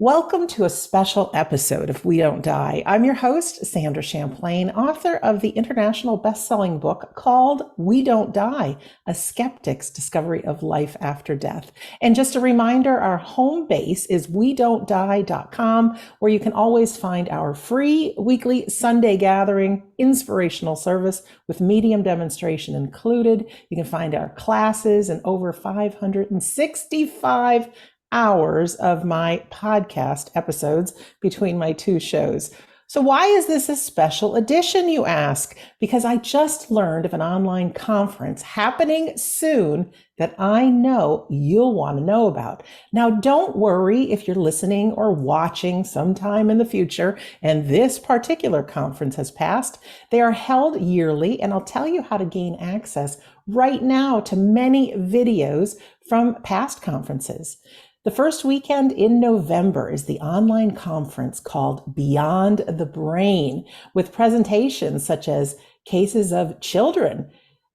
Welcome to a special episode of We Don't Die. I'm your host, Sandra Champlain, author of the international best-selling book called We Don't Die, A Skeptic's Discovery of Life After Death. And just a reminder, our home base is wedon'tdie.com, where you can always find our free weekly Sunday gathering inspirational service with medium demonstration included. You can find our classes and over 565 hours of my podcast episodes between my two shows. So why is this a special edition, you ask? Because I just learned of an online conference happening soon that I know you'll want to know about. Now, don't worry if you're listening or watching sometime in the future and this particular conference has passed. They are held yearly, and I'll tell you how to gain access right now to many videos from past conferences. The first weekend in November is the online conference called Beyond the Brain, with presentations such as cases of children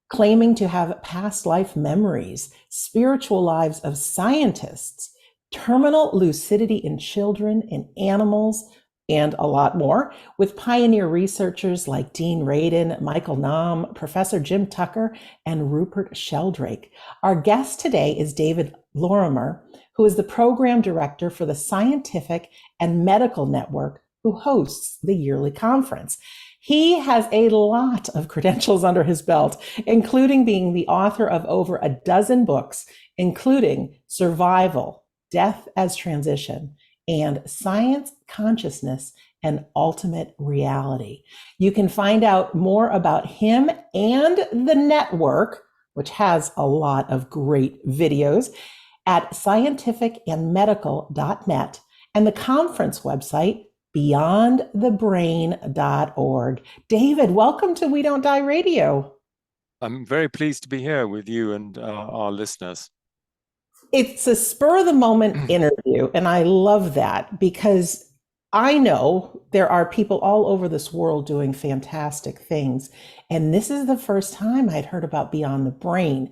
claiming to have past life memories, spiritual lives of scientists, terminal lucidity in children and animals, and a lot more, with pioneer researchers like Dean Radin, Michael Naum, Professor Jim Tucker, and Rupert Sheldrake. Our guest today is David Lorimer, who is the program director for the Scientific and Medical Network, who hosts the yearly conference. He has a lot of credentials under his belt, including being the author of over a dozen books, including Survival, Death as Transition, and Science, Consciousness, and Ultimate Reality. You can find out more about him and the network, which has a lot of great videos, at scientificandmedical.net and the conference website, beyondthebrain.org. David, welcome to We Don't Die Radio. I'm very pleased to be here with you and our listeners. It's a spur of the moment interview, and I love that because I know there are people all over this world doing fantastic things. And this is the first time I'd heard about Beyond the Brain.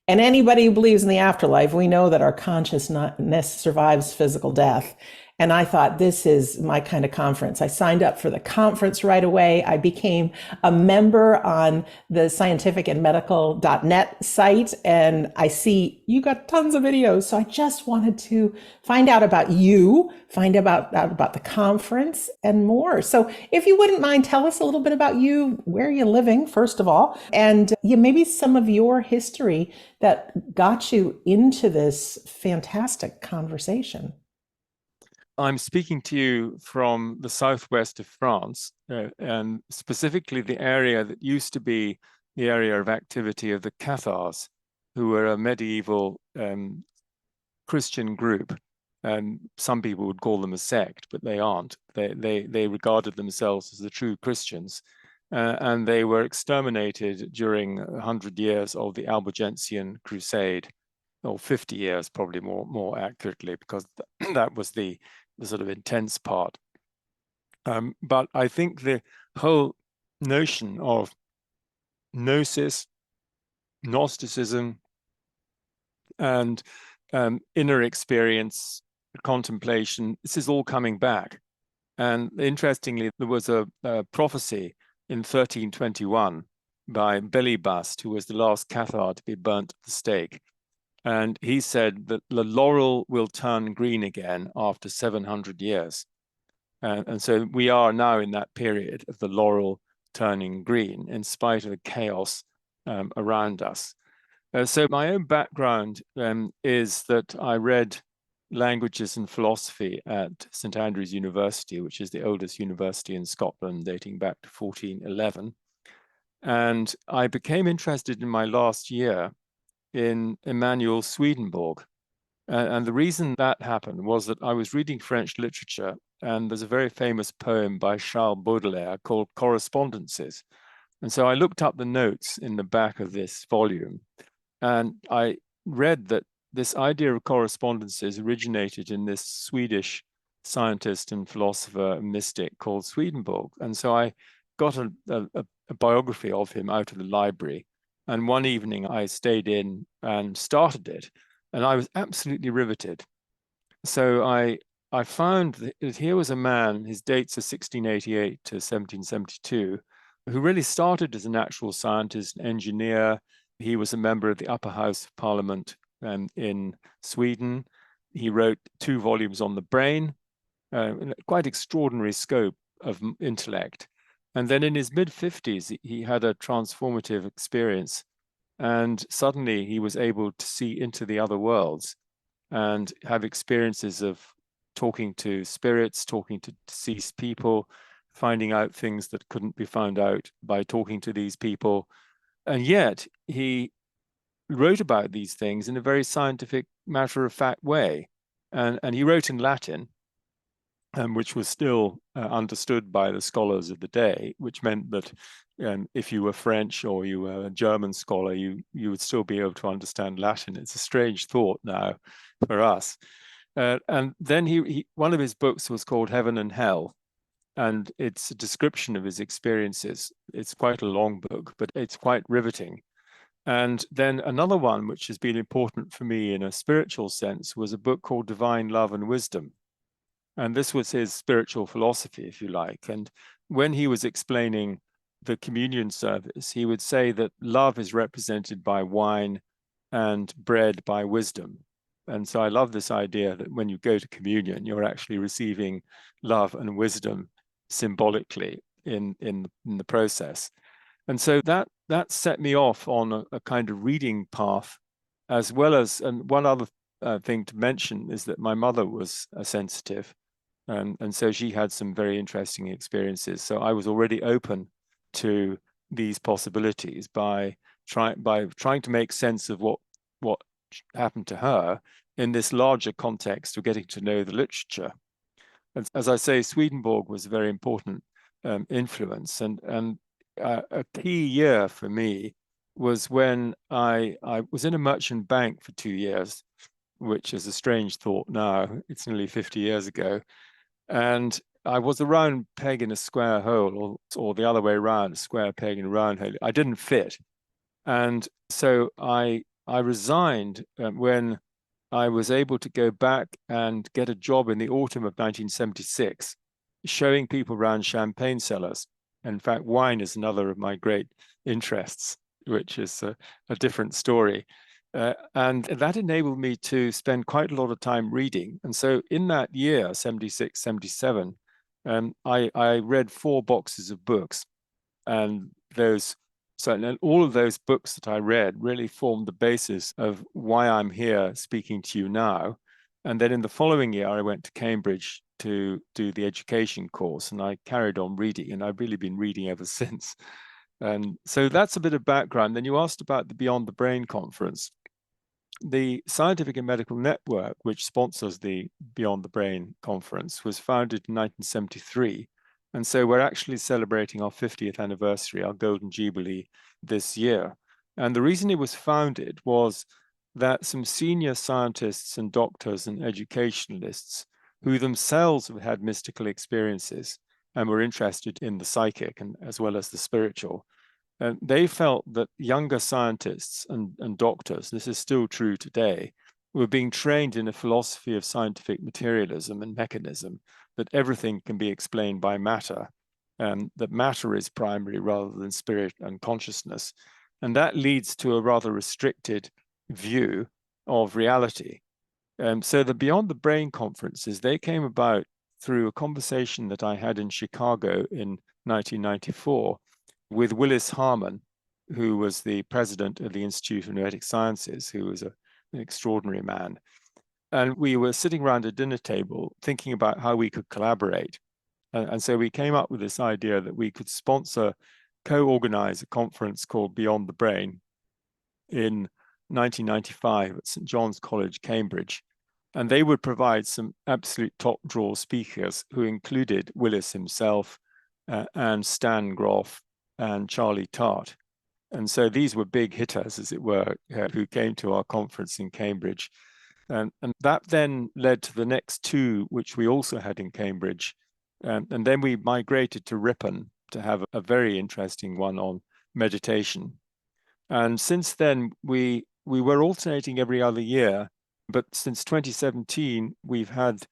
And anybody who believes in the afterlife, we know that our consciousness survives physical death. And I thought, this is my kind of conference. I signed up for the conference right away. I became a member on the scientificandmedical.net site, and I see you got tons of videos. So I just wanted to find out about you, find out about the conference and more. So if you wouldn't mind, tell us a little bit about you, where you're living, first of all, and maybe some of your history that got you into this fantastic conversation. I'm speaking to you from the southwest of France, and specifically the area that used to be the area of activity of the Cathars, who were a medieval Christian group. And some people would call them a sect, but they aren't. They regarded themselves as the true Christians, and they were exterminated during 100 years of the Albigensian Crusade, or 50 years, probably more accurately, because that was the sort of intense part. But I think the whole notion of gnosis, Gnosticism, and inner experience, contemplation, this is all coming back. And interestingly, there was a prophecy in 1321 by Belibast, who was the last Cathar to be burnt at the stake. And he said that the laurel will turn green again after 700 years. And so we are now in that period of the laurel turning green, in spite of the chaos around us. So my own background is that I read languages and philosophy at St Andrews University, which is the oldest university in Scotland, dating back to 1411. And I became interested in my last year in Emanuel Swedenborg. And the reason that happened was that I was reading French literature, and there's a very famous poem by Charles Baudelaire called Correspondences. And so I looked up the notes in the back of this volume, and I read that this idea of correspondences originated in this Swedish scientist and philosopher and mystic called Swedenborg. And so I got a biography of him out of the library. And one evening I stayed in and started it, and I was absolutely riveted. So I I found that here was a man, his dates are 1688 to 1772, who really started as a natural scientist, an engineer. He was a member of the upper house of parliament in Sweden. He wrote 2 volumes on the brain, quite extraordinary scope of intellect. And then in his mid-50s, he had a transformative experience. And suddenly he was able to see into the other worlds and have experiences of talking to spirits, talking to deceased people, finding out things that couldn't be found out by talking to these people. And yet he wrote about these things in a very scientific, matter-of-fact way. And he wrote in Latin, which was still understood by the scholars of the day, which meant that if you were French or you were a German scholar, you would still be able to understand Latin. It's a strange thought now for us. And then one of his books was called Heaven and Hell, and it's a description of his experiences. It's quite a long book, but it's quite riveting. And then another one, which has been important for me in a spiritual sense, was a book called Divine Love and Wisdom. And this was his spiritual philosophy, if you like. And when he was explaining the communion service, he would say that love is represented by wine and bread by wisdom. And so I love this idea that when you go to communion, you're actually receiving love and wisdom symbolically in the process. And so that set me off on a kind of reading path, as well as, and one other thing to mention is that my mother was a sensitive. And so she had some very interesting experiences. So I was already open to these possibilities by trying to make sense of what happened to her in this larger context of getting to know the literature. And as I say, Swedenborg was a very important influence, and a key year for me was when I was in a merchant bank for 2 years, which is a strange thought now. It's nearly 50 years ago. And I was a round peg in a square hole, or the other way around, a square peg in a round hole. I didn't fit. And so I resigned when I was able to go back and get a job in the autumn of 1976, showing people around champagne cellars. In fact, wine is another of my great interests, which is a different story. And that enabled me to spend quite a lot of time reading. And so in that year, 76, 77, I read 4 boxes of books. And all of those books that I read really formed the basis of why I'm here speaking to you now. And then in the following year, I went to Cambridge to do the education course, and I carried on reading, and I've really been reading ever since. And so that's a bit of background. Then you asked about the Beyond the Brain conference. The Scientific and Medical Network, which sponsors the Beyond the Brain conference, was founded in 1973. And so we're actually celebrating our 50th anniversary, our Golden Jubilee this year. And the reason it was founded was that some senior scientists and doctors and educationalists who themselves have had mystical experiences and were interested in the psychic and as well as the spiritual, they felt that younger scientists and doctors, this is still true today, were being trained in a philosophy of scientific materialism and mechanism, that everything can be explained by matter, that matter is primary rather than spirit and consciousness. And that leads to a rather restricted view of reality. So the Beyond the Brain conferences, they came about through a conversation that I had in Chicago in 1994 with Willis Harman, who was the president of the Institute of Noetic Sciences, who was an extraordinary man. And we were sitting around a dinner table thinking about how we could collaborate. And so we came up with this idea that we could co-organize a conference called Beyond the Brain in 1995 at St. John's College, Cambridge. And they would provide some absolute top draw speakers who included Willis himself and Stan Groff and Charlie Tart. And so these were big hitters, as it were, who came to our conference in Cambridge. And that then led to the next 2, which we also had in Cambridge. And then we migrated to Ripon to have a very interesting one on meditation. And since then, we were alternating every other year. But since 2017, we've had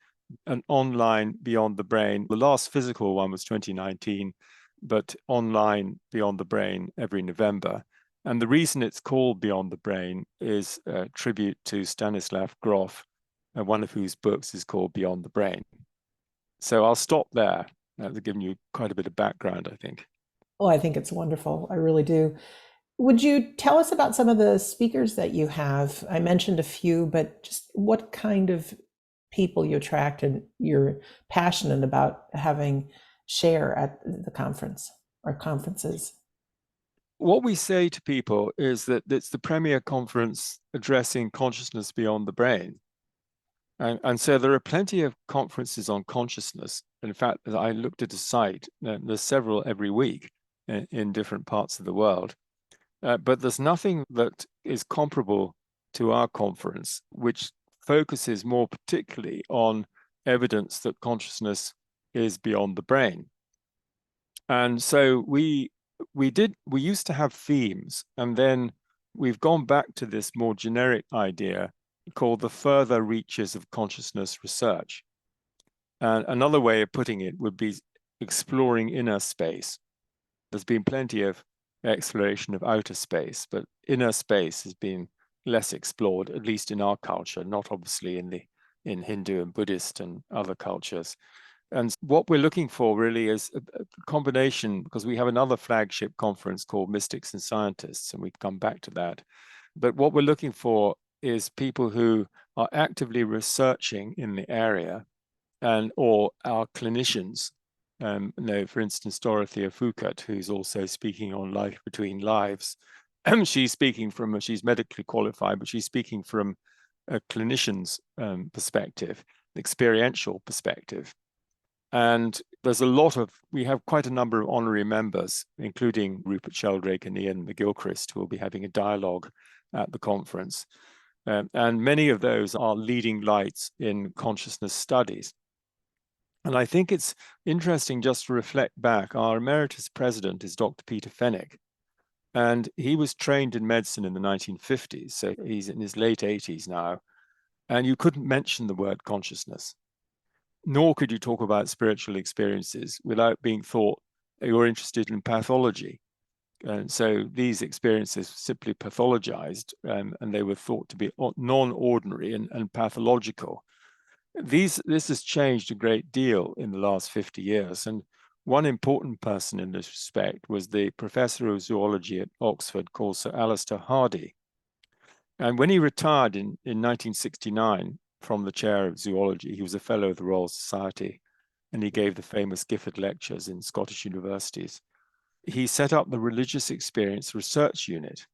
an online Beyond the Brain. The last physical one was 2019, but online Beyond the Brain every November. And the reason it's called Beyond the Brain is a tribute to Stanislav Grof, one of whose books is called Beyond the Brain. So I'll stop there. I've given you quite a bit of background, I think. Oh, I think it's wonderful. I really do. Would you tell us about some of the speakers that you have? I mentioned a few, but just what kind of people you attract and you're passionate about having share at the conference or conferences? What we say to people is that it's the premier conference addressing consciousness beyond the brain. And so there are plenty of conferences on consciousness. In fact, I looked at a site, there's several every week in different parts of the world. But there's nothing that is comparable to our conference, which focuses more particularly on evidence that consciousness is beyond the brain. And so we used to have themes, and then we've gone back to this more generic idea called the further reaches of consciousness research. And another way of putting it would be exploring inner space. There's been plenty of exploration of outer space, but inner space has been less explored, at least in our culture, not obviously in Hindu and Buddhist and other cultures. And what we're looking for really is a combination, because we have another flagship conference called Mystics and Scientists, and we've come back to that. But what we're looking for is people who are actively researching in the area and or are clinicians. For instance, Dorothea Foucault, who's also speaking on Life Between Lives. She's medically qualified, but she's speaking from a clinician's perspective, an experiential perspective. And we have quite a number of honorary members, including Rupert Sheldrake and Ian McGilchrist, who will be having a dialogue at the conference. And many of those are leading lights in consciousness studies. And I think it's interesting just to reflect back. Our emeritus president is Dr. Peter Fenwick, and he was trained in medicine in the 1950s. So he's in his late 80s now. And you couldn't mention the word consciousness, nor could you talk about spiritual experiences without being thought you're interested in pathology. And so these experiences simply pathologized, and they were thought to be non-ordinary and pathological. This has changed a great deal in the last 50 years. And one important person in this respect was the professor of zoology at Oxford called Sir Alister Hardy. And when he retired in 1969 from the chair of zoology, he was a fellow of the Royal Society, and he gave the famous Gifford lectures in Scottish universities. He set up the Religious Experience Research Unit.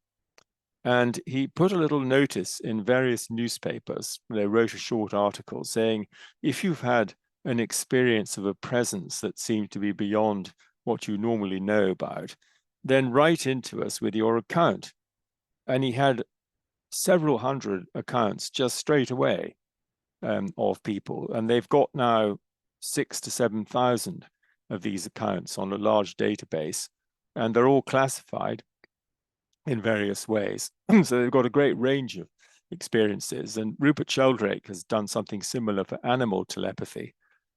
And he put a little notice in various newspapers. They wrote a short article saying, if you've had an experience of a presence that seemed to be beyond what you normally know about, then write into us with your account. And he had several hundred accounts just straight away of people. And they've got now 6,000 to 7,000 of these accounts on a large database, and they're all classified in various ways. So they've got a great range of experiences. And Rupert Sheldrake has done something similar for animal telepathy.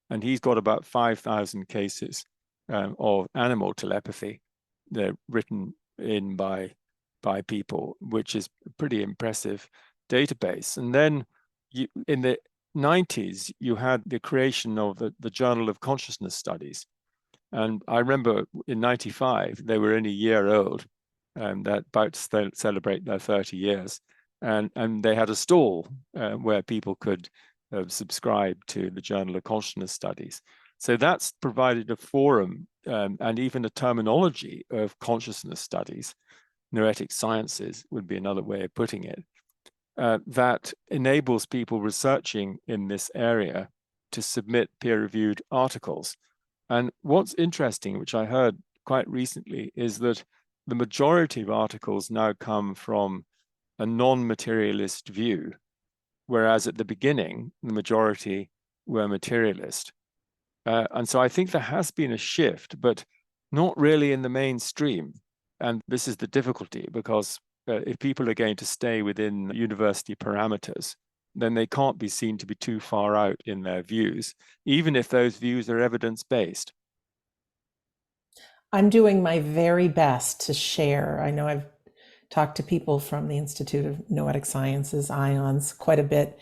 And he's got about 5,000 cases of animal telepathy. They're written in by people, which is a pretty impressive database. And then in the 90s, you had the creation of the Journal of Consciousness Studies. And I remember in 95, they were only a year old, that about to celebrate their 30 years. And they had a stall where people could subscribe to the Journal of Consciousness Studies. So that's provided a forum and even a terminology of consciousness studies. Noetic sciences would be another way of putting it, that enables people researching in this area to submit peer-reviewed articles. And what's interesting, which I heard quite recently, is that the majority of articles now come from a non-materialist view, whereas at the beginning, the majority were materialist. And so I think there has been a shift, but not really in the mainstream. And this is the difficulty, because if people are going to stay within university parameters, then they can't be seen to be too far out in their views, even if those views are evidence-based. I'm doing my very best to share. I know I've talked to people from the Institute of Noetic Sciences, IONS, quite a bit.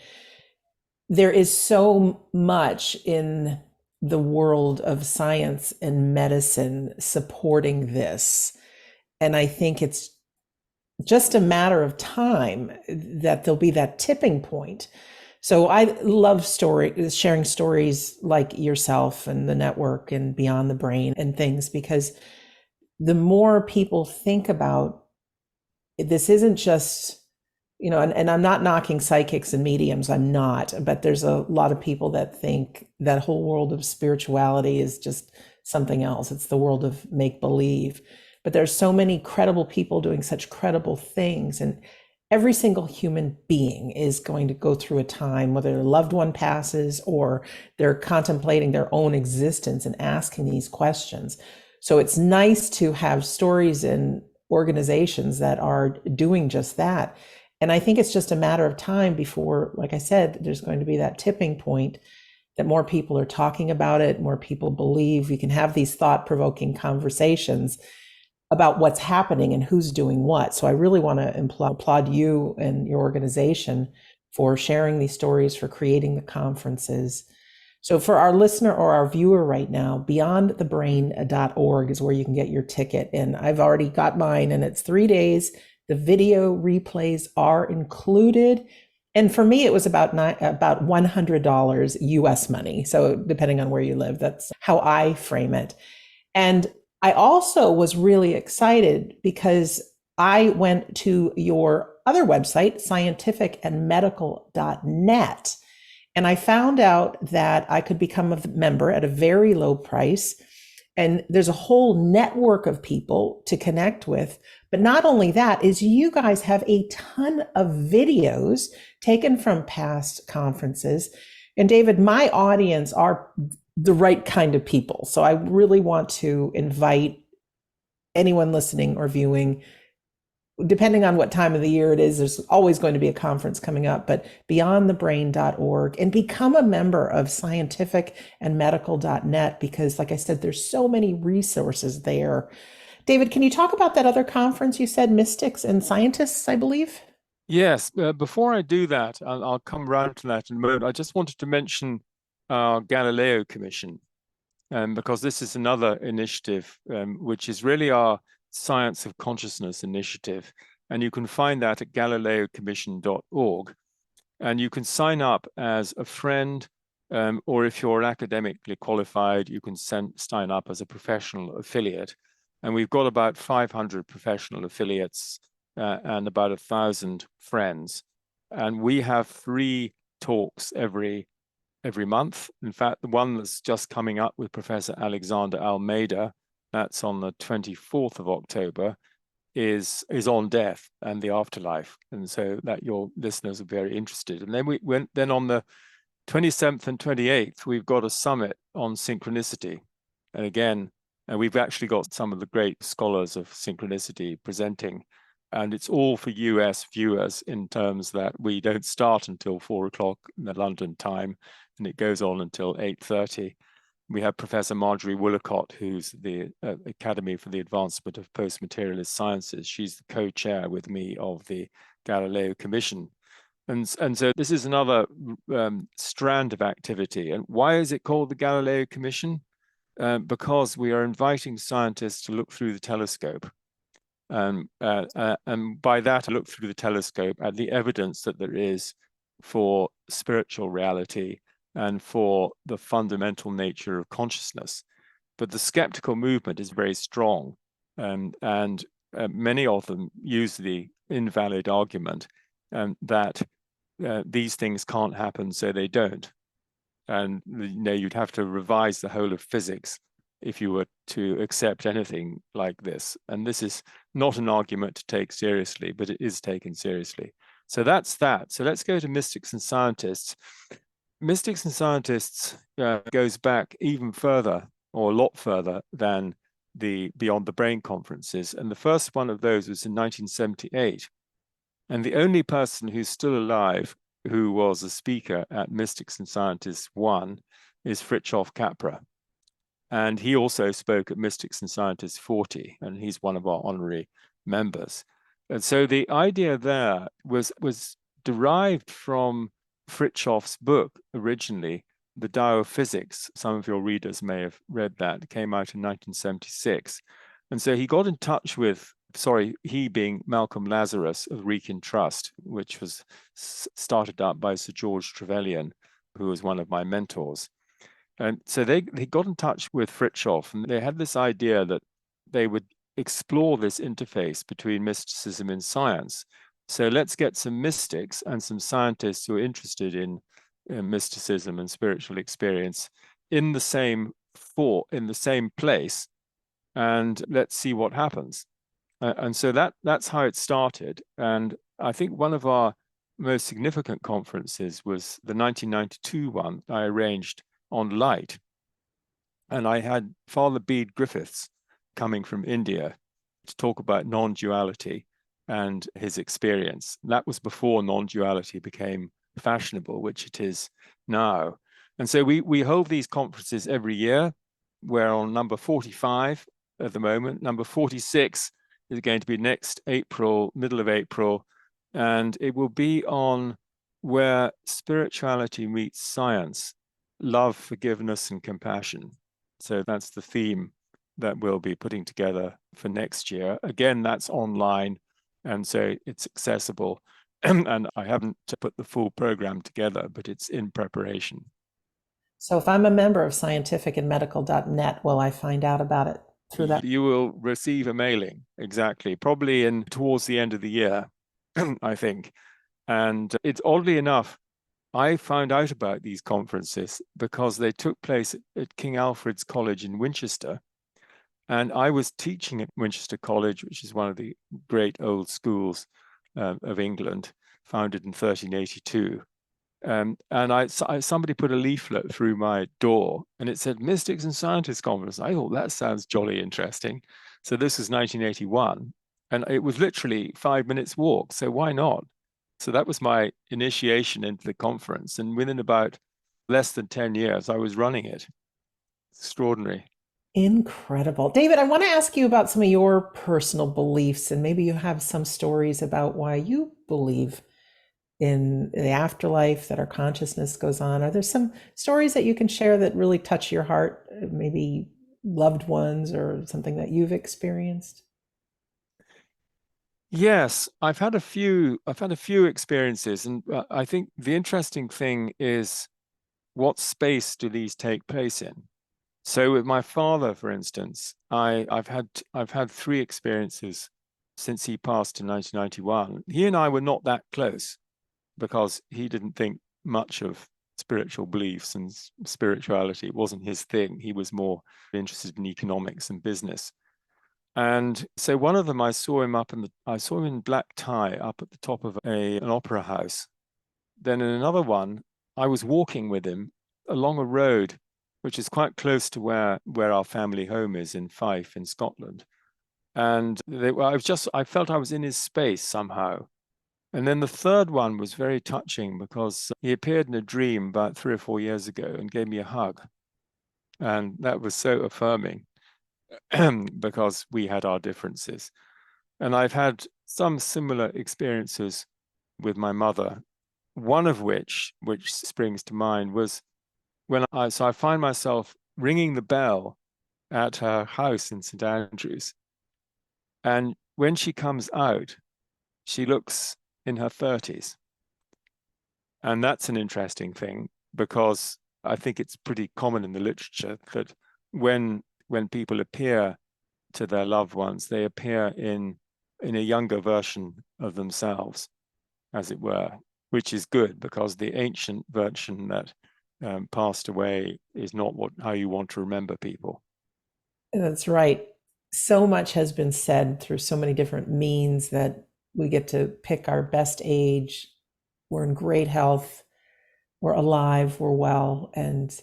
There is so much in the world of science and medicine supporting this. And I think it's just a matter of time that there'll be that tipping point. So I love sharing stories like yourself and the network and Beyond the Brain and things, because the more people think about this isn't just, and I'm not knocking psychics and mediums, I'm not, but there's a lot of people that think that whole world of spirituality is just something else. It's the world of make believe. But there's so many credible people doing such credible things. And every single human being is going to go through a time, whether their loved one passes or they're contemplating their own existence and asking these questions. So it's nice to have stories and organizations that are doing just that. And I think it's just a matter of time before, like I said, there's going to be that tipping point that more people are talking about it, more people believe. We can have these thought-provoking conversations about what's happening and who's doing what. So I really want to applaud you and your organization for sharing these stories, for creating the conferences. So for our listener or our viewer right now, beyondthebrain.org is where you can get your ticket. And I've already got mine, and it's 3 days. The video replays are included. And for me, it was about $100 US money. So depending on where you live, that's how I frame it. And I also was really excited because I went to your other website, scientificandmedical.net, and I found out that I could become a member at a very low price. And there's a whole network of people to connect with. But not only that, is you guys have a ton of videos taken from past conferences. And David, my audience are the right kind of people. So I really want to invite anyone listening or viewing, depending on what time of the year it is, there's always going to be a conference coming up, but beyondthebrain.org, and become a member of scientificandmedical.net, because like I said, there's so many resources there. David, can you talk about that other conference you said, Mystics and Scientists, I believe? Yes, before I do that, I'll come round to that in a moment. I just wanted to mention our Galileo Commission, because this is another initiative, which is really our Science of Consciousness initiative. And you can find that at galileocommission.org. And you can sign up as a friend, or if you're academically qualified, you can sign up as a professional affiliate. And we've got about 500 professional affiliates and about 1,000 friends. And we have 3 talks every month. In fact, the one that's just coming up with Professor Alexander Almeida, that's on the 24th of October, is on death and the afterlife. And so that your listeners are very interested. And then we went, then on the 27th and 28th, we've got a summit on synchronicity. And again, we've actually got some of the great scholars of synchronicity presenting. And it's all for US viewers in terms that we don't start until 4 o'clock in the London time, and it goes on until 8:30. We have Professor Marjorie Woolacott, who's the Academy for the Advancement of Post-Materialist Sciences. She's the co-chair with me of the Galileo Commission. And so this is another strand of activity. And why is it called the Galileo Commission? Because we are inviting scientists to look through the telescope. And by that, I look through the telescope at the evidence that there is for spiritual reality and for the fundamental nature of consciousness. But the skeptical movement is very strong, and many of them use the invalid argument that these things can't happen, so they don't. And you'd have to revise the whole of physics if you were to accept anything like this. And this is not an argument to take seriously, but it is taken seriously. So that's that. So let's go to Mystics and Scientists. Mystics and Scientists goes back even further, or a lot further, than the Beyond the Brain conferences. And the first one of those was in 1978. And the only person who's still alive who was a speaker at Mystics and Scientists 1 is Fritjof Capra. And he also spoke at Mystics and Scientists 40, and he's one of our honorary members. And so the idea there was derived from Fritjof's book originally, The Tao of Physics. Some of your readers may have read that. It came out in 1976. And so he got in touch with, he being Malcolm Lazarus of Wrekin Trust, which was started up by Sir George Trevelyan, who was one of my mentors. And so they got in touch with Fritjof, and they had this idea that they would explore this interface between mysticism and science. So let's get some mystics and some scientists who are interested in mysticism and spiritual experience in the same place, and let's see what happens. And so that's how it started. And I think one of our most significant conferences was the 1992 one I arranged on light. And I had Father Bede Griffiths coming from India to talk about non-duality and his experience. That was before non-duality became fashionable, which it is now. And so we hold these conferences every year. We're on number 45 at the moment. Number 46 is going to be next April, middle of April. And it will be on where spirituality meets science. Love, forgiveness, and compassion. So that's the theme that we'll be putting together for next year. Again, that's online, and so it's accessible. And I haven't put the full program together, but it's in preparation. So if I'm a member of scientificandmedical.net, will I find out about it through that? You will receive a mailing, exactly, probably towards the end of the year, I think. And it's oddly enough, I found out about these conferences because they took place at King Alfred's College in Winchester. And I was teaching at Winchester College, which is one of the great old schools of England, founded in 1382. And somebody put a leaflet through my door and it said Mystics and Scientists Conference. I thought that sounds jolly interesting. So this was 1981. And it was literally 5 minutes walk. So why not? So that was my initiation into the conference. And within about less than 10 years, I was running it. Extraordinary. Incredible. David, I want to ask you about some of your personal beliefs, and maybe you have some stories about why you believe in the afterlife, that our consciousness goes on. Are there some stories that you can share that really touch your heart, maybe loved ones or something that you've experienced? Yes, I've had a few experiences, and I think the interesting thing is what space do these take place in? So with my father, for instance, I've had 3 experiences since he passed in 1991. He and I were not that close because he didn't think much of spiritual beliefs and spirituality. It wasn't his thing. He was more interested in economics and business. And so one of them, I saw him in black tie up at the top of an opera house. Then in another one, I was walking with him along a road, which is quite close to where our family home is in Fife in Scotland. And I felt I was in his space somehow. And then the third one was very touching because he appeared in a dream about 3 or 4 years ago and gave me a hug. And that was so affirming because we had our differences. And I've had some similar experiences with my mother, one of which springs to mind, was I find myself ringing the bell at her house in St. Andrews. And when she comes out, she looks in her 30s. And that's an interesting thing because I think it's pretty common in the literature that when people appear to their loved ones, they appear in a younger version of themselves, as it were, which is good because the ancient version that passed away is not how you want to remember people. That's right. So much has been said through so many different means that we get to pick our best age. We're in great health. We're alive. We're well. And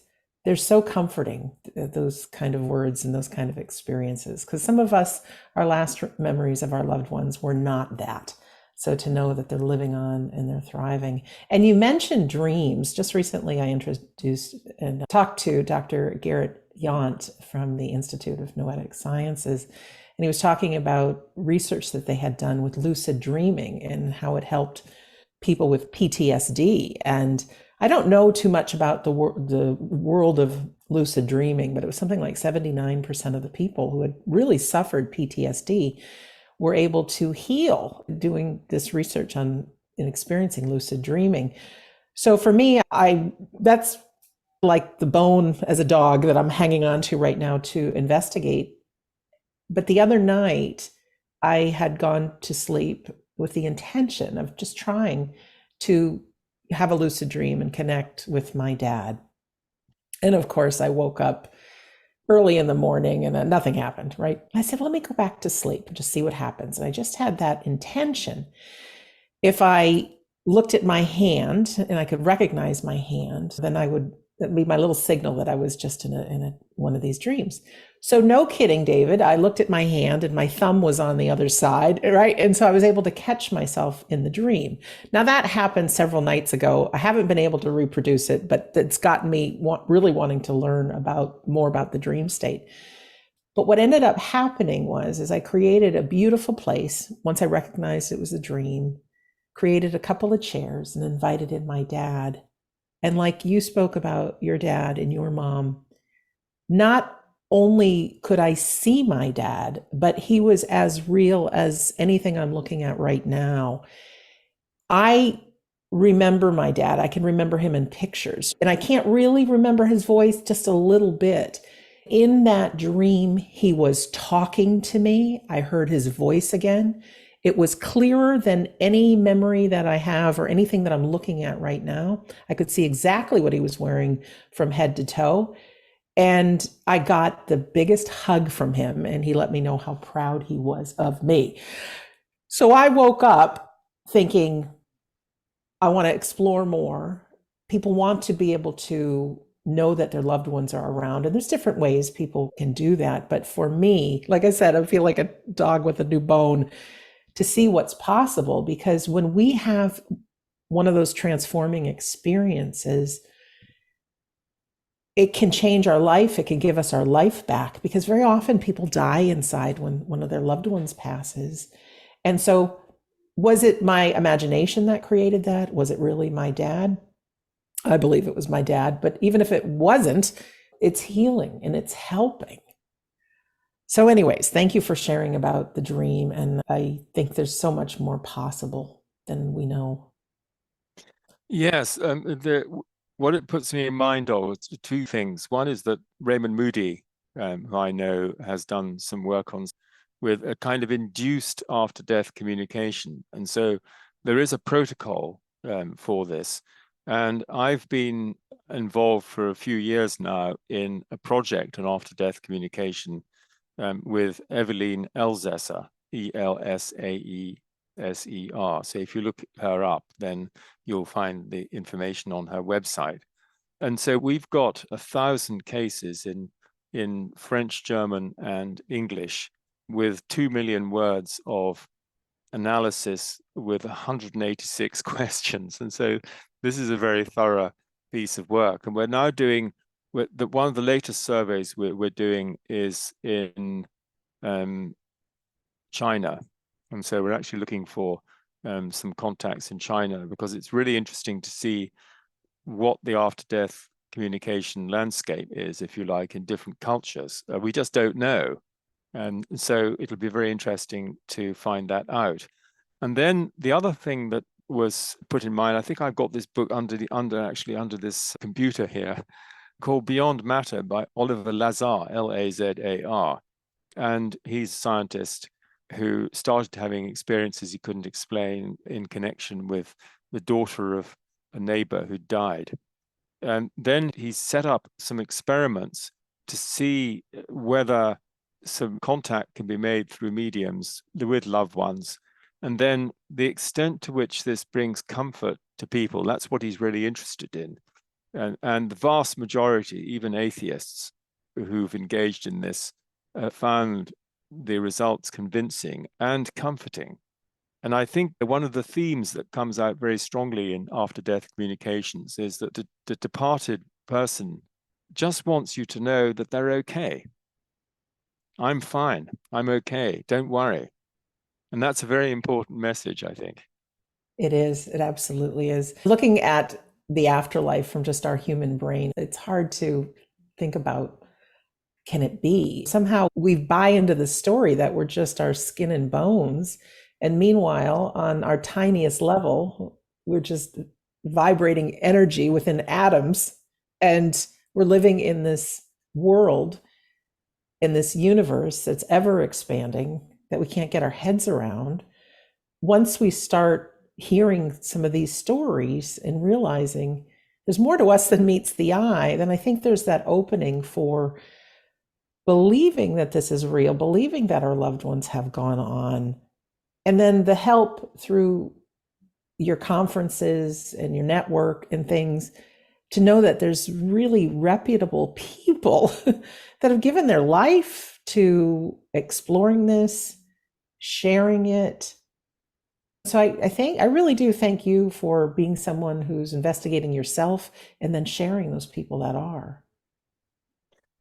they're so comforting, those kind of words and those kind of experiences. Because some of us, our last memories of our loved ones were not that. So to know that they're living on and they're thriving. And you mentioned dreams. Just recently, I introduced and talked to Dr. Garrett Yant from the Institute of Noetic Sciences. And he was talking about research that they had done with lucid dreaming and how it helped people with PTSD. And I don't know too much about the world of lucid dreaming, but it was something like 79% of the people who had really suffered PTSD were able to heal doing this research on and experiencing lucid dreaming. So for me, that's like the bone as a dog that I'm hanging on to right now to investigate. But the other night, I had gone to sleep with the intention of just trying to have a lucid dream and connect with my dad. And of course, I woke up early in the morning and nothing happened, right? I said, well, let me go back to sleep and just see what happens. And I just had that intention. If I looked at my hand and I could recognize my hand, then that'd be my little signal that I was just in one of these dreams. So no kidding, David, I looked at my hand and my thumb was on the other side, right? And so I was able to catch myself in the dream. Now that happened several nights ago. I haven't been able to reproduce it, but it's gotten me really wanting to learn more about the dream state. But what ended up happening is I created a beautiful place once I recognized it was a dream, created a couple of chairs and invited in my dad. And like you spoke about your dad and your mom, not only could I see my dad, but he was as real as anything I'm looking at right now. I remember my dad. I can remember him in pictures, and I can't really remember his voice, just a little bit. In that dream, he was talking to me. I heard his voice again. It was clearer than any memory that I have or anything that I'm looking at right now. I could see exactly what he was wearing from head to toe. And I got the biggest hug from him, and he let me know how proud he was of me. So I woke up thinking, I want to explore more. People want to be able to know that their loved ones are around. And there's different ways people can do that. But for me, like I said, I feel like a dog with a new bone to see what's possible. Because when we have one of those transforming experiences, it can change our life. It can give us our life back, because very often people die inside when one of their loved ones passes. And so, was it my imagination that created that? Was it really my dad? I believe it was my dad. But even if it wasn't, it's healing and it's helping. So, anyways, thank you for sharing about the dream. And I think there's so much more possible than we know. Yes, what it puts me in mind of is two things. One is that Raymond Moody, who I know has done some work on with a kind of induced after-death communication. And so there is a protocol for this. And I've been involved for a few years now in a project on after-death communication with Eveline Elsässer, Elsaeser. So if you look her up, then you'll find the information on her website. And so we've got 1,000 cases in French, German, and English, with 2 million words of analysis with 186 questions. And so this is a very thorough piece of work. And we're now doing, one of the latest surveys we're doing is in China. And so we're actually looking for some contacts in China, because it's really interesting to see what the after-death communication landscape is, if you like, in different cultures. We just don't know. And so it'll be very interesting to find that out. And then the other thing that was put in mind, I think I've got this book under this computer here, called Beyond Matter by Oliver Lazar, Lazar. And he's a scientist who started having experiences he couldn't explain in connection with the daughter of a neighbor who died. And then he set up some experiments to see whether some contact can be made through mediums with loved ones. And then the extent to which this brings comfort to people, that's what he's really interested in. And the vast majority, even atheists who've engaged in this, found the results convincing and comforting. And I think one of the themes that comes out very strongly in after-death communications is that the departed person just wants you to know that they're okay. I'm fine. I'm okay. Don't worry. And that's a very important message, I think. It is. It absolutely is. Looking at the afterlife from just our human brain, it's hard to think about, can it be? Somehow we buy into the story that we're just our skin and bones. And meanwhile, on our tiniest level, we're just vibrating energy within atoms. And we're living in this world, in this universe that's ever expanding, that we can't get our heads around. Once we start hearing some of these stories and realizing there's more to us than meets the eye, then I think there's that opening for believing that this is real, believing that our loved ones have gone on. And then the help through your conferences and your network and things to know that there's really reputable people that have given their life to exploring this, sharing it. So I really do thank you for being someone who's investigating yourself and then sharing those people that are.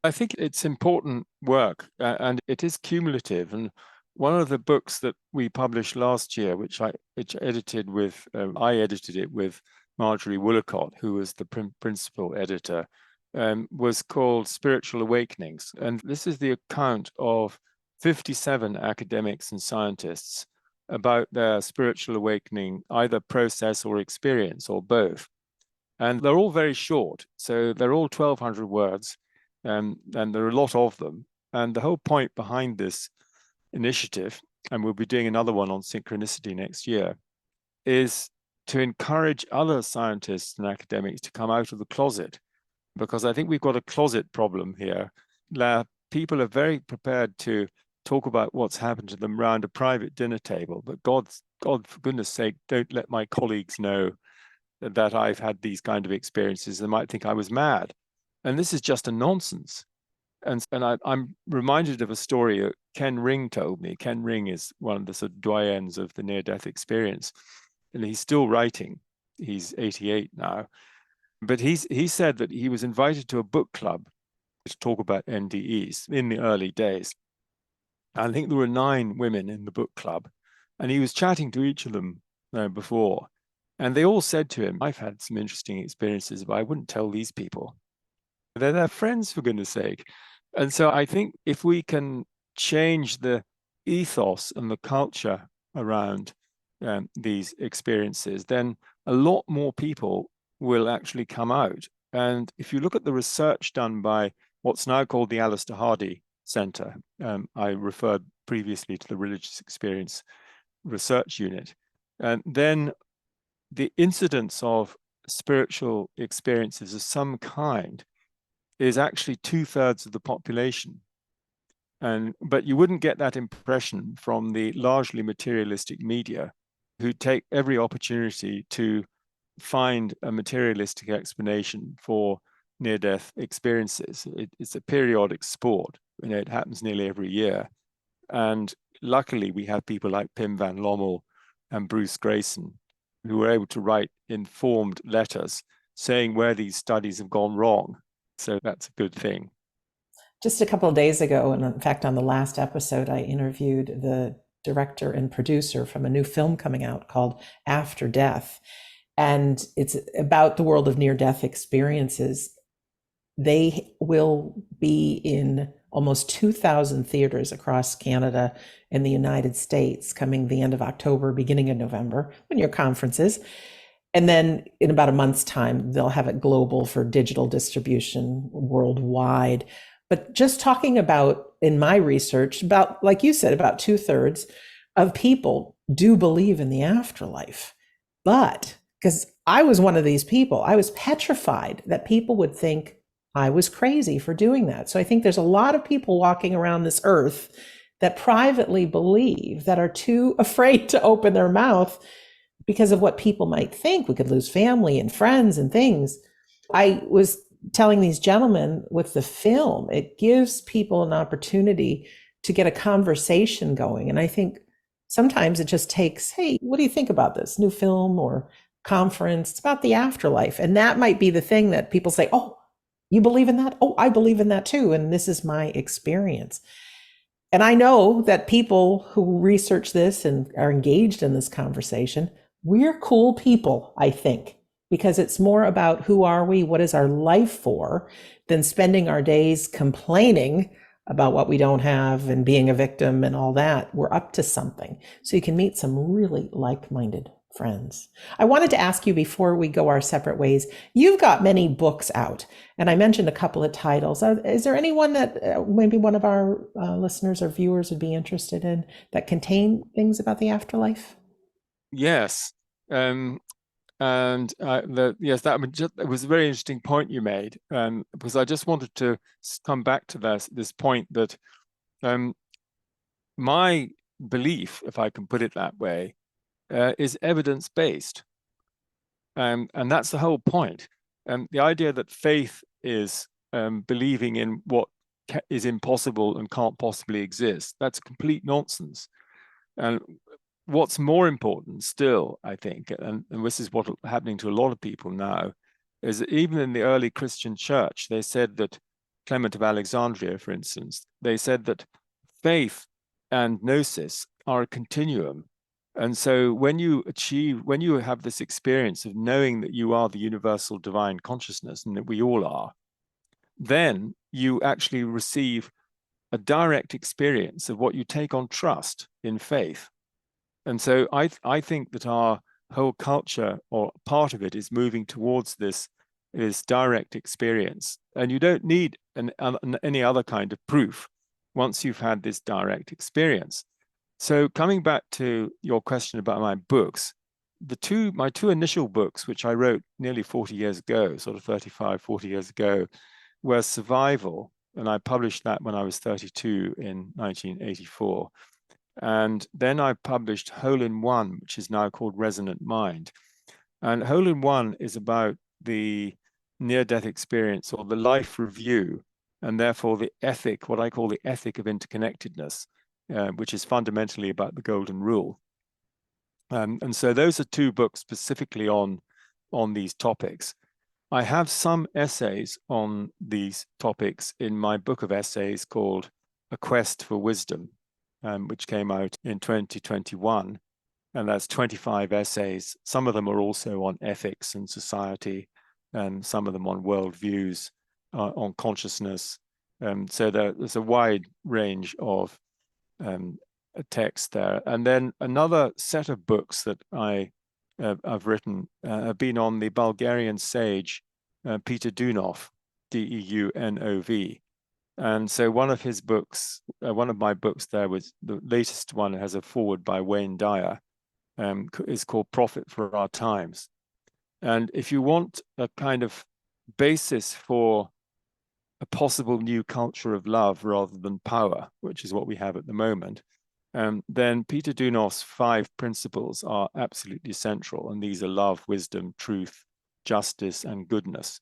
I think it's important work, and it is cumulative. And one of the books that we published last year, which I edited with, I edited it with Marjorie Woolacott, who was the principal editor, was called Spiritual Awakenings. And this is the account of 57 academics and scientists about their spiritual awakening, either process or experience or both. And they're all very short. So they're all 1,200 words. And there are a lot of them. And the whole point behind this initiative, and we'll be doing another one on synchronicity next year, is to encourage other scientists and academics to come out of the closet. Because I think we've got a closet problem here. People are very prepared to talk about what's happened to them around a private dinner table. But God, for goodness sake, don't let my colleagues know that I've had these kind of experiences. They might think I was mad. And this is just a nonsense. And I'm reminded of a story that Ken Ring told me. Ken Ring is one of the sort of doyens of the near-death experience. And he's still writing. He's 88 now. But he said that he was invited to a book club to talk about NDEs in the early days. I think there were 9 women in the book club. And he was chatting to each of them before. And they all said to him, I've had some interesting experiences, but I wouldn't tell these people. They're their friends, for goodness sake. And so I think if we can change the ethos and the culture around these experiences, then a lot more people will actually come out. And if you look at the research done by what's now called the Alistair Hardy Center, I referred previously to the Religious Experience Research Unit, and then the incidence of spiritual experiences of some kind is actually 2/3 of the population. But you wouldn't get that impression from the largely materialistic media, who take every opportunity to find a materialistic explanation for near-death experiences. It's a periodic sport. It happens nearly every year. And luckily, we have people like Pim van Lommel and Bruce Grayson, who were able to write informed letters saying where these studies have gone wrong. So that's a good thing. Just a couple of days ago, and in fact, on the last episode, I interviewed the director and producer from a new film coming out called After Death. And it's about the world of near-death experiences. They will be in almost 2,000 theaters across Canada and the United States coming the end of October, beginning of November, when your conference is. And then in about a month's time, they'll have it global for digital distribution worldwide. But just talking about, in my research, about, like you said, about 2/3 of people do believe in the afterlife. But because I was one of these people, I was petrified that people would think I was crazy for doing that. So I think there's a lot of people walking around this earth that privately believe, that are too afraid to open their mouth because of what people might think. We could lose family and friends and things. I was telling these gentlemen with the film, it gives people an opportunity to get a conversation going. And I think sometimes it just takes, hey, what do you think about this new film or conference? It's about the afterlife. And that might be the thing that people say, oh, you believe in that? Oh, I believe in that too. And this is my experience. And I know that people who research this and are engaged in this conversation, we're cool people, I think, because it's more about who are we, what is our life for, than spending our days complaining about what we don't have and being a victim and all that. We're up to something. So you can meet some really like-minded friends. I wanted to ask you before we go our separate ways, you've got many books out, and I mentioned a couple of titles. Is there anyone that maybe one of our listeners or viewers would be interested in that contain things about the afterlife? Yes. Um, and yes, it was a very interesting point you made, because I just wanted to come back to this point that um, my belief, if I can put it that way, is evidence-based. And that's the whole point. The idea that faith is believing in what is impossible and can't possibly exist, that's complete nonsense. And what's more important still, I think, and this is what's happening to a lot of people now, is that even in the early Christian church, they said that, Clement of Alexandria, for instance, they said that faith and gnosis are a continuum. And so when you have this experience of knowing that you are the universal divine consciousness and that we all are, then you actually receive a direct experience of what you take on trust in faith. And so I think that our whole culture, or part of it, is moving towards this direct experience. And you don't need any other kind of proof once you've had this direct experience. So coming back to your question about my books, my two initial books, which I wrote nearly 40 years ago, sort of 35, 40 years ago, were Survival, and I published that when I was 32 in 1984. And then I published Hole in One, which is now called Resonant Mind. And Hole in One is about the near-death experience, or the life review, and therefore the ethic, what I call the ethic of interconnectedness, which is fundamentally about the golden rule. And so those are two books specifically on these topics. I have some essays on these topics in my book of essays called A Quest for Wisdom, which came out in 2021. And that's 25 essays. Some of them are also on ethics and society, and some of them on worldviews, on consciousness. So there's a wide range of text there. And then another set of books that I've written have been on the Bulgarian sage, Peter Dunov, Deunov. And so one of his books, one of my books there, was the latest one, has a foreword by Wayne Dyer, is called Prophet for Our Times. And if you want a kind of basis for a possible new culture of love rather than power, which is what we have at the moment, then Peter Dunov's 5 principles are absolutely central. And these are love, wisdom, truth, justice, and goodness.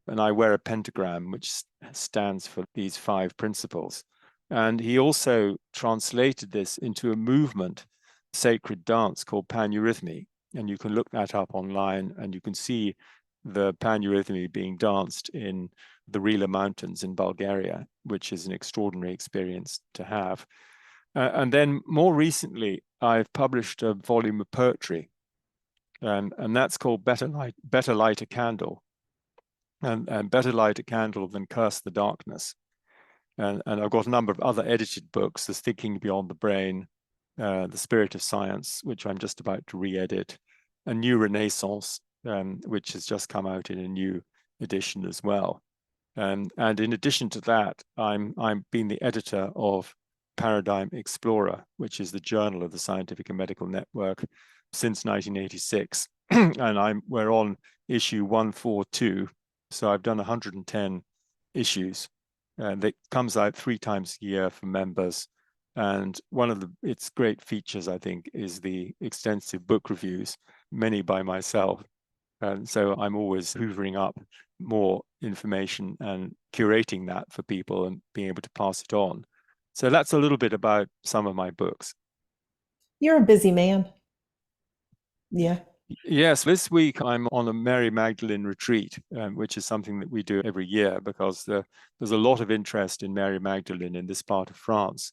And I wear a pentagram, which stands for these 5 principles. And he also translated this into a movement, sacred dance called paneurythmy. And you can look that up online, and you can see the paneurythmy being danced in the Rila Mountains in Bulgaria, which is an extraordinary experience to have. And then more recently, I've published a volume of poetry, and that's called Better Light a Candle. And better light a candle than curse the darkness. And I've got a number of other edited books. There's Thinking Beyond the Brain, The Spirit of Science, which I'm just about to re-edit, A New Renaissance, which has just come out in a new edition as well. And in addition to that, I'm been the editor of Paradigm Explorer, which is the journal of the Scientific and Medical Network, since 1986. And we're on issue 142. So I've done 110 issues, and it comes out 3 times a year for members. And one of its great features, I think, is the extensive book reviews, many by myself. And so I'm always hoovering up more information and curating that for people and being able to pass it on. So that's a little bit about some of my books. You're a busy man. Yeah. Yes, this week I'm on a Mary Magdalene retreat, which is something that we do every year because there's a lot of interest in Mary Magdalene in this part of France.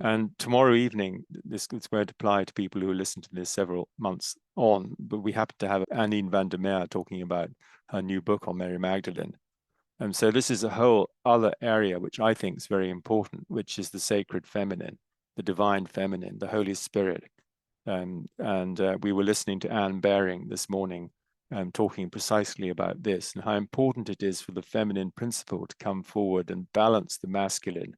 And tomorrow evening, this is going to apply to people who listen to this several months on, but we happen to have Annine van der Meer talking about her new book on Mary Magdalene. And so this is a whole other area which I think is very important, which is the sacred feminine, the divine feminine, the Holy Spirit. We were listening to Anne Baring this morning, talking precisely about this and how important it is for the feminine principle to come forward and balance the masculine.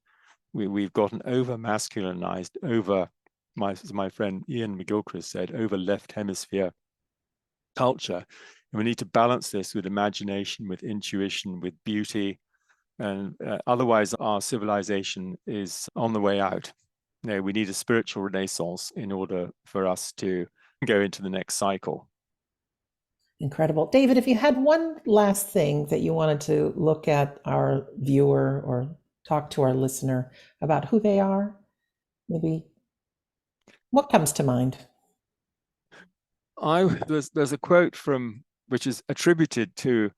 We've got an over-masculinized, as my friend Ian McGilchrist said, over left hemisphere culture. And we need to balance this with imagination, with intuition, with beauty. And otherwise, our civilization is on the way out. We need a spiritual renaissance in order for us to go into the next cycle. Incredible. David, if you had one last thing that you wanted to look at our viewer or talk to our listener about who they are, maybe what comes to mind? There's a quote from which is attributed to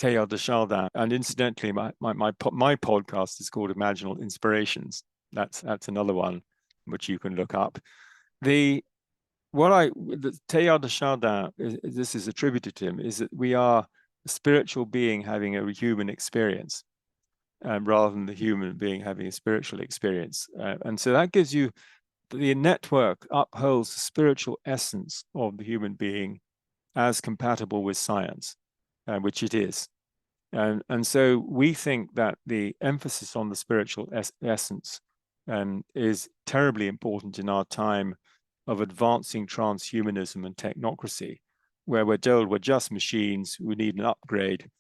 Teilhard de Chardin, and incidentally, my podcast is called Imaginal Inspirations. That's another one which you can look up. The Teilhard de Chardin, this is attributed to him, is that we are a spiritual being having a human experience, rather than the human being having a spiritual experience, and so that gives you the network upholds the spiritual essence of the human being as compatible with science, which it is. And so we think that the emphasis on the spiritual essence is terribly important in our time of advancing transhumanism and technocracy, where we're told we're just machines, we need an upgrade,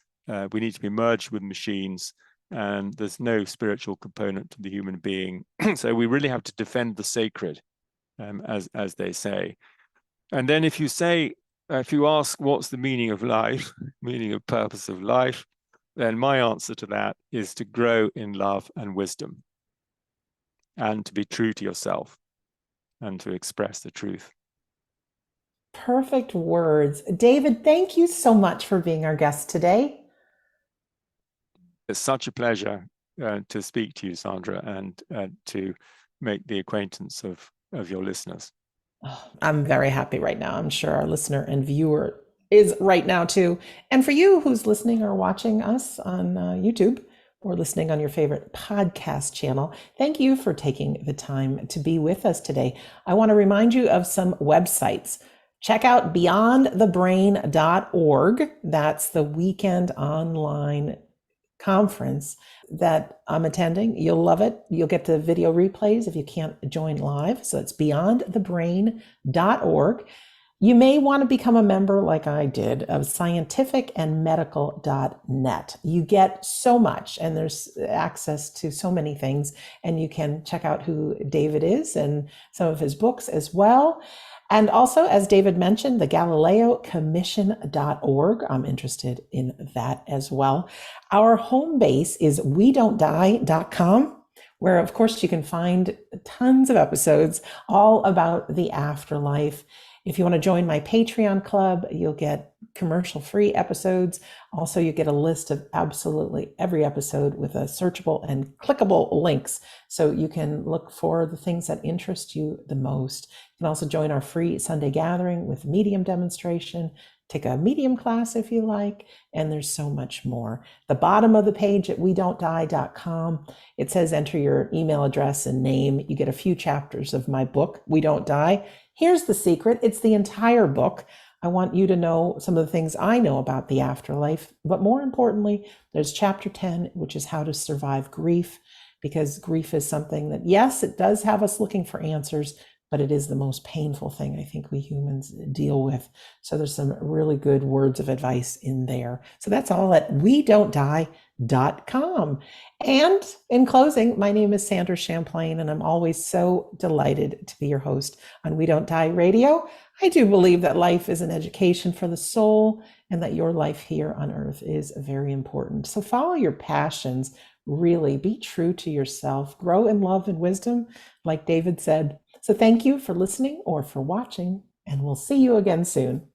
we need to be merged with machines, and there's no spiritual component to the human being. So we really have to defend the sacred, as they say. And then if you ask what's the meaning of life, meaning of purpose of life, then my answer to that is to grow in love and wisdom, and to be true to yourself, and to express the truth. Perfect words. David, thank you so much for being our guest today. It's such a pleasure to speak to you, Sandra, and to make the acquaintance of your listeners. Oh, I'm very happy right now. I'm sure our listener and viewer is right now too. And for you who's listening or watching us on YouTube or listening on your favorite podcast channel, thank you for taking the time to be with us today. I want to remind you of some websites. Check out beyondthebrain.org. That's the weekend online conference that I'm attending. You'll love it. You'll get the video replays if you can't join live. So it's beyondthebrain.org. You may want to become a member, like I did, of scientificandmedical.net. You get so much, and there's access to so many things, and you can check out who David is and some of his books as well. And also, as David mentioned, the GalileoCommission.org. I'm interested in that as well. Our home base is WeDon'tDie.com, where, of course, you can find tons of episodes all about the afterlife. If you want to join my Patreon club, you'll get commercial-free episodes. Also, you get a list of absolutely every episode with a searchable and clickable links, so you can look for the things that interest you the most. You can also join our free Sunday gathering with medium demonstration, take a medium class if you like, and there's so much more. The bottom of the page at WeDon'tDie.com, it says enter your email address and name. You get a few chapters of my book, We Don't Die. Here's the secret. It's the entire book. I want you to know some of the things I know about the afterlife, but more importantly, there's chapter 10, which is how to survive grief, because grief is something that, yes, it does have us looking for answers, but it is the most painful thing I think we humans deal with. So there's some really good words of advice in there. So that's all at WeDon'tDie.com. And in closing, my name is Sandra Champlain, and I'm always so delighted to be your host on We Don't Die Radio. I do believe that life is an education for the soul, and that your life here on earth is very important. So follow your passions, really be true to yourself, grow in love and wisdom. Like David said, So thank you for listening or for watching, and we'll see you again soon.